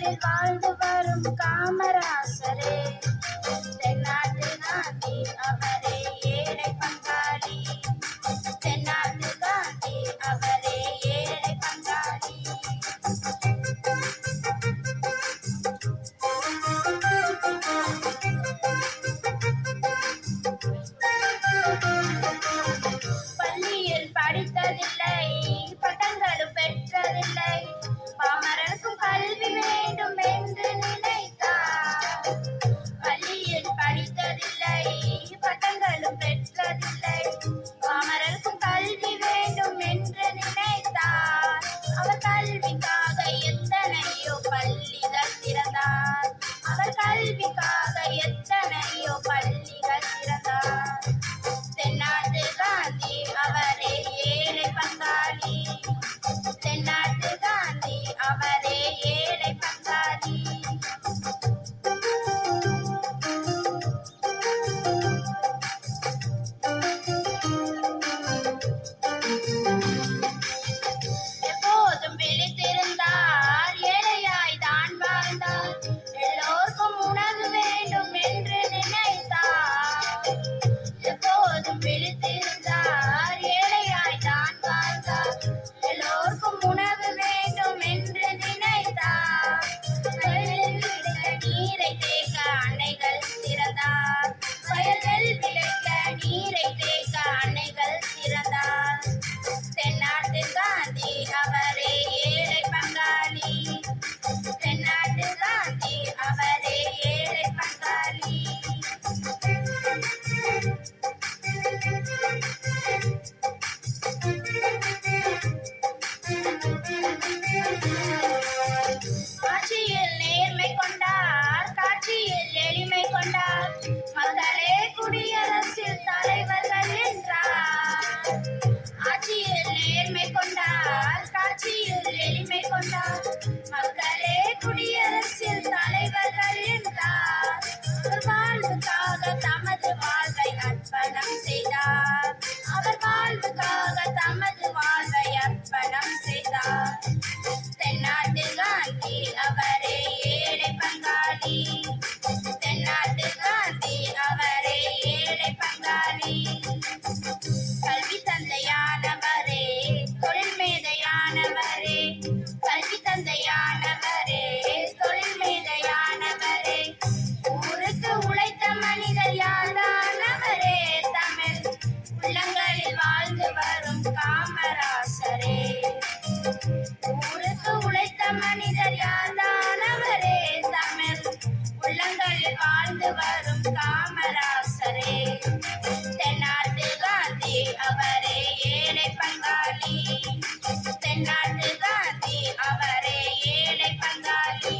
உள்ளங்களில் வாழ்ந்து வரும் காமராசரே. தென்னாட்டு காந்தி அவரே ஏழை பங்காளி. தென்னாட்டு காந்தி அவரே ஏழை பங்காளி. பள்ளியில் படித்ததில்லை, பட்டங்களும் பெற்றதில்லை, பாமரனுக்கும் கல்வி வேண்டும் என்று நினைத்தார். பள்ளியில் படித்ததில்லை, பட்டங்களும் பெற்றதில்லை, பாமரனுக்கும் கல்வி வேண்டும் என்று நினைத்தார். அவர் கல்விக்காக எத்தனையோ பள்ளிகள் திறந்தார். அவர் கல்விக்காக எத்தனையோ பள்ளிகள் திறந்தார். தென்னாட்டு காந்தி அவரே ஏழை பங்காளி. தென்னாட்டு காந்தி அவரே ஏழை பங்காளி. எப்போதும் விழித்திருந்தார், ஏழையாய் தான் வாழ்ந்தார். எல்லோருக்கும் உணவு வேண்டும் என்று நினைத்தார். எப்போதும் விழித்திருந்தார், ஏழையாய் தான் வாழ்ந்தார். எல்லோருக்கும் உணவு வேண்டும் என்று நினைத்தார். வயலில் விளைக்க நீரை தேக்க அணைகள் திறந்தார். வயலில் விளைக்க நீரை தேக்க அணைகள் திறந்தார். தென்னாட்டு காந்தி அவரே ஏழை பங்காளி. தென்னாட்டு காந்தி அவரே ஏழை பங்காளி. ஆட்சியில் நேர்மை கொண்டார், காட்சியில் எளிமை கொண்டார். மக்களே குடியரசில் தலைவர்கள் என்றார். ஆட்சியில் நேர்மை கொண்டார், காட்சியில் எளிமை கொண்டார். மக்களே குடியரசில் தலைவர்கள் என்றார். அவர் வாழ்வுக்காக தமது வாழ்வை அர்ப்பணம் செய்தார். அவர் வாழ்வுக்காக தமது வாழ்வை அர்ப்பணம் செய்தார். தென்னாட்டு காந்தி அவரே ஏழை பங்காளி. தென்னாட்டு காந்தி அவரே ஏழை பங்காளி. கல்வி தந்தையானவரே, தொழில் மேதையானவரே. கல்வி தந்தையானவரே, தொழில் மேதையானவரே. ஊருக்கு உழைத்த மனிதர் யாரானவரே. தமிழ் உள்ளங்களில் வாழ்ந்து வரும் காமராசரே. ஊருக்கு உழைத்த மனிதர் யாரானவரே. தமிழ் உள்ளங்களில் வாழ்ந்து வரும் காமராசரே. தென்னாட்டு காந்தி அவரே ஏழை பங்காளி. தென்னாட்டு காந்தி அவரே ஏழை பங்காளி.